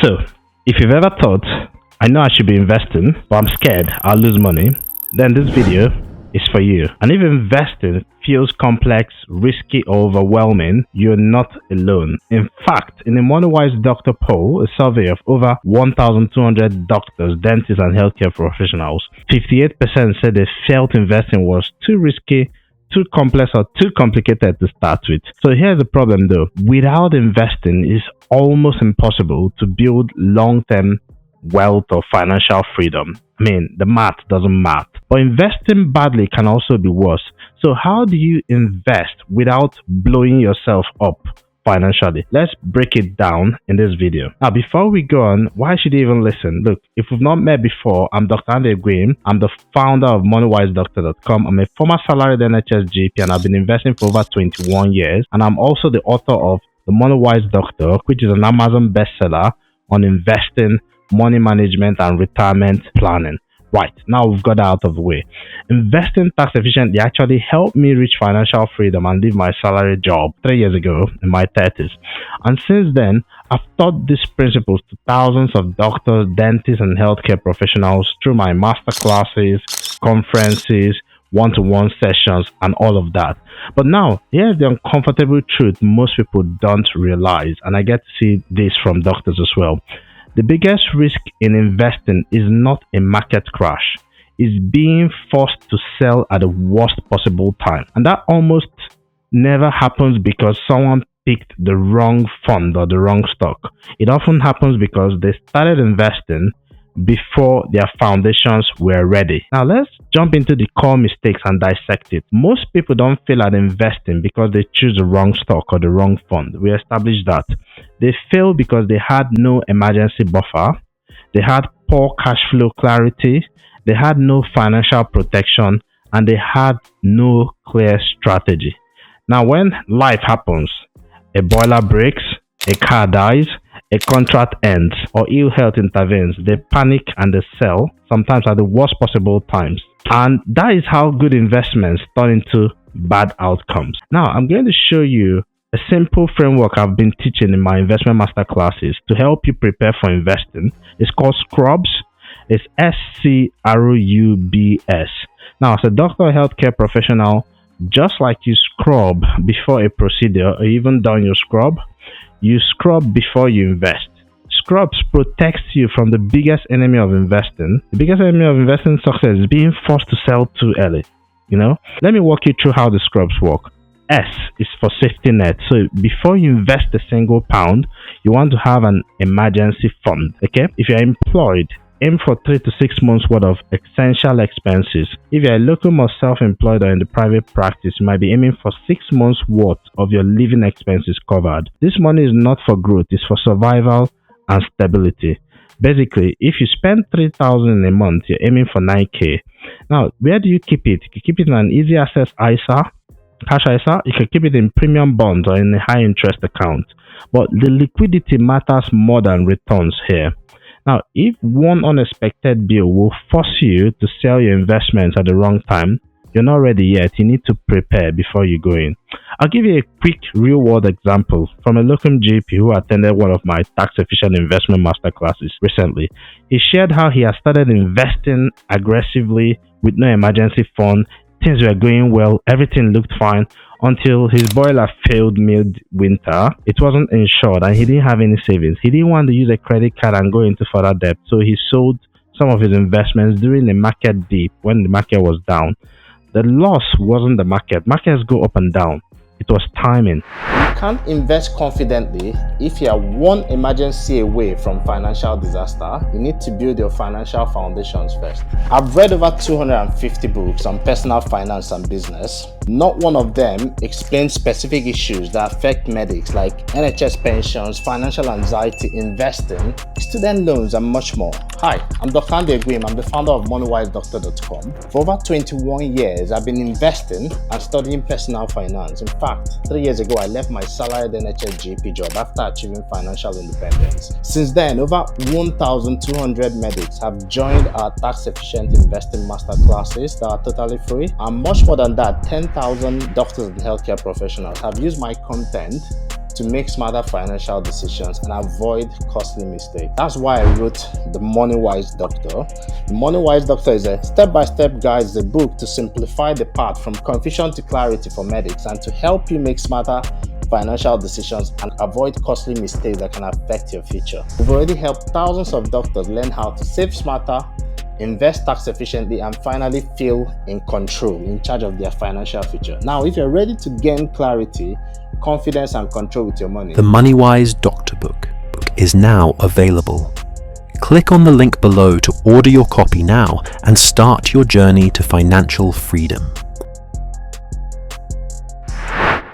So, if you've ever thought, I know I should be investing, but I'm scared I'll lose money, then this video is for you. And if investing feels complex, risky, or overwhelming, you're not alone. In fact, in a MoneyWise Doctor poll, a survey of over 1,200 doctors, dentists, and healthcare professionals, 58% said they felt investing was too risky, too complex, or too complicated to start with. So here's the problem though. Without investing, it's almost impossible to build long-term wealth or financial freedom. I mean, the math doesn't math. But investing badly can also be worse. So how do you invest without blowing yourself up financially? Let's break it down in this video. Now, before we go on, why should you even listen? Look, if we've not met before, I'm Dr Andy Agwim. I'm the founder of MoneyWiseDoctor.com. I'm a former salaried NHS GP and I've been investing for over 21 years. And I'm also the author of the MoneyWise Doctor, which is an Amazon bestseller on investing, money management, and retirement planning. Right, now we've got that out of the way. Investing tax efficiently actually helped me reach financial freedom and leave my salary job 3 years ago in my 30s. And since then, I've taught these principles to thousands of doctors, dentists, and healthcare professionals through my masterclasses, conferences, one-to-one sessions, and all of that. But now, here's the uncomfortable truth most people don't realize, and I get to see this from doctors as well. The biggest risk in investing is not a market crash. It's being forced to sell at the worst possible time. And that almost never happens because someone picked the wrong fund or the wrong stock. It often happens because they started investing before their foundations were ready. Now let's jump into the core mistakes and dissect it. Most people don't fail at investing because they choose the wrong stock or the wrong fund. We established that. They fail because they had no emergency buffer, they had poor cash flow clarity, they had no financial protection, and they had no clear strategy. Now when life happens, a boiler breaks, a car dies, a contract ends, or ill health intervenes, they panic and they sell, sometimes at the worst possible times. And that is how good investments turn into bad outcomes. Now, I'm going to show you a simple framework I've been teaching in my investment masterclasses to help you prepare for investing. It's called Scrubs. It's SCRUBS. Now, as a doctor or healthcare professional, just like you scrub before a procedure or even done your scrub, you scrub before you invest. Scrubs protects you from the biggest enemy of investing. The biggest enemy of investing success is being forced to sell too early. Let me walk you through how the scrubs work. S is for safety net. So before you invest a single pound, you want to have an emergency fund. Okay? If you're employed, aim for 3 to 6 months worth of essential expenses. If you're a local or self-employed or in the private practice, you might be aiming for 6 months worth of your living expenses covered. This money is not for growth, it's for survival and stability. Basically, if you spend 3,000 in a month, you're aiming for 9K. Now, where do you keep it? You can keep it in an easy access ISA, cash ISA. You can keep it in premium bonds or in a high interest account. But the liquidity matters more than returns here. Now, if one unexpected bill will force you to sell your investments at the wrong time, you're not ready yet. You need to prepare before you go in. I'll give you a quick real-world example from a local GP who attended one of my tax-efficient investment masterclasses recently. He shared how he had started investing aggressively with no emergency fund. Things were going well, everything looked fine, until his boiler failed mid-winter. It wasn't insured and he didn't have any savings. He didn't want to use a credit card and go into further debt, so he sold some of his investments during the market dip when the market was down. The loss wasn't the market. Markets go up and down. It was timing. You can't invest confidently if you are one emergency away from financial disaster. You need to build your financial foundations first. I've read over 250 books on personal finance and business. Not one of them explains specific issues that affect medics like NHS pensions, financial anxiety, investing, student loans, and much more. Hi, I'm Dr Andy Agwim. I'm the founder of MoneyWiseDoctor.com. For over 21 years, I've been investing and studying personal finance. In fact, 3 years ago, I left my salaried NHS GP job after achieving financial independence. Since then, over 1,200 medics have joined our tax-efficient investing masterclasses that are totally free. And much more than that, 10,000 doctors and healthcare professionals have used my content to make smarter financial decisions and avoid costly mistakes. That's why I wrote the MoneyWise Doctor. The MoneyWise Doctor is a step-by-step guide, it's a book to simplify the path from confusion to clarity for medics and to help you make smarter financial decisions and avoid costly mistakes that can affect your future. We've already helped thousands of doctors learn how to save smarter, invest tax efficiently, and finally feel in control, in charge of their financial future. Now, if you're ready to gain clarity, confidence, and control with your money, the MoneyWise Doctor book is now available. Click on the link below to order your copy now and start your journey to financial freedom.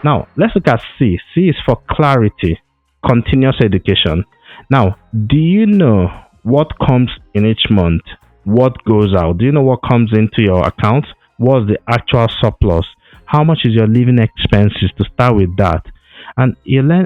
Now, let's look at C. C is for clarity, continuous education. Now, do you know what comes in each month? What goes out? Do you know what comes into your account? What's the actual surplus? How much is your living expenses to start with that? And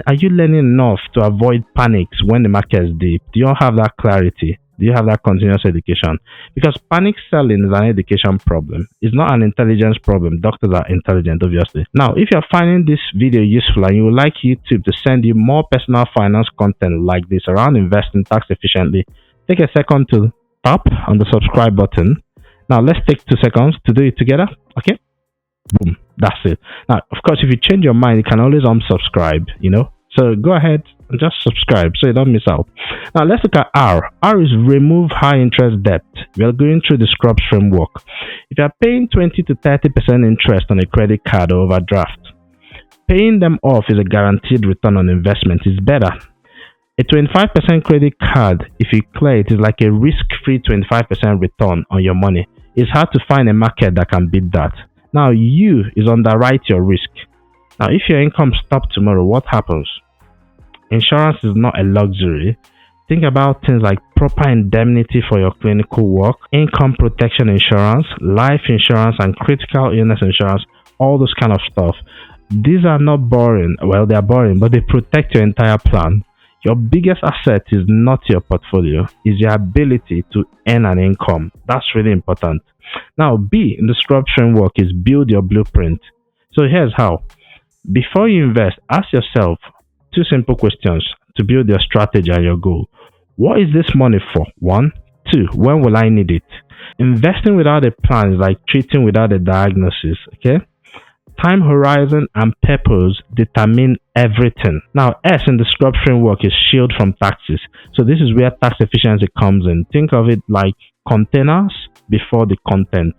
are you learning enough to avoid panics when the market is deep? Do you have that clarity? Do you have that continuous education? Because panic selling is an education problem. It's not an intelligence problem. Doctors are intelligent, obviously. Now, if you're finding this video useful and you would like YouTube to send you more personal finance content like this around investing tax efficiently, take a second to tap on the subscribe button. Now, let's take 2 seconds to do it together. Okay? Boom. That's it. Now, of course, if you change your mind, you can always unsubscribe, So go ahead and just subscribe so you don't miss out. Now, let's look at R. R is remove high interest debt. We are going through the Scrubs framework. If you are paying 20 to 30% interest on a credit card or overdraft, paying them off is a guaranteed return on investment. It's better. A 25% credit card, if you clear it, is like a risk-free 25% return on your money. It's hard to find a market that can beat that. Now, you is underwrite your risk. Now, if your income stops tomorrow, what happens? Insurance is not a luxury. Think about things like proper indemnity for your clinical work, income protection insurance, life insurance, and critical illness insurance, all those kind of stuff. These are not boring. Well, they are boring, but they protect your entire plan. Your biggest asset is not your portfolio, it's your ability to earn an income. That's really important. Now, B in the Scrub framework is build your blueprint. So here's how. Before you invest, ask yourself 2 simple questions to build your strategy and your goal. What is this money for? 1. 2. When will I need it? Investing without a plan is like treating without a diagnosis. Okay? Time horizon and purpose determine everything. Now, S in the Scrub framework is shield from taxes. So this is where tax efficiency comes in. Think of it like containers before the content.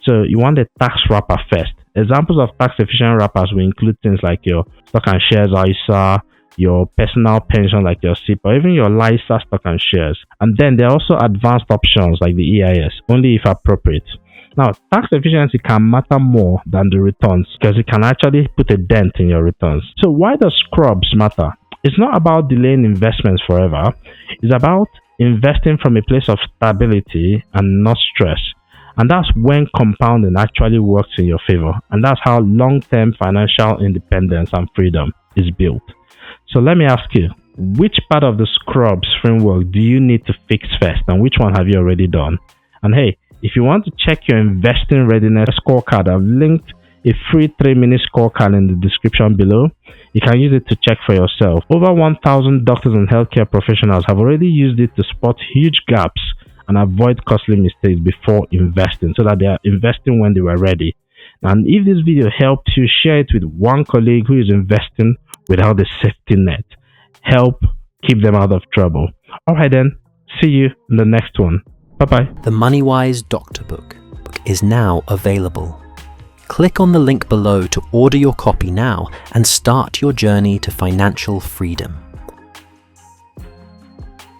So you want a tax wrapper first. Examples of tax efficient wrappers will include things like your stock and shares ISA, your personal pension like your SIP, or even your LISA stock and shares. And then there are also advanced options like the EIS, only if appropriate. Now, tax efficiency can matter more than the returns because it can actually put a dent in your returns. So why does Scrubs matter? It's not about delaying investments forever. It's about investing from a place of stability and not stress. And that's when compounding actually works in your favor. And that's how long-term financial independence and freedom is built. So let me ask you, which part of the Scrubs framework do you need to fix first? And which one have you already done? And hey, if you want to check your investing readiness scorecard, I've linked a free 3-minute scorecard in the description below. You can use it to check for yourself. Over 1,000 doctors and healthcare professionals have already used it to spot huge gaps and avoid costly mistakes before investing so that they are investing when they were ready. And if this video helped you, share it with one colleague who is investing without a safety net. Help keep them out of trouble. Alright then, see you in the next one. Bye-bye. The MoneyWise Doctor book is now available. Click on the link below to order your copy now and start your journey to financial freedom.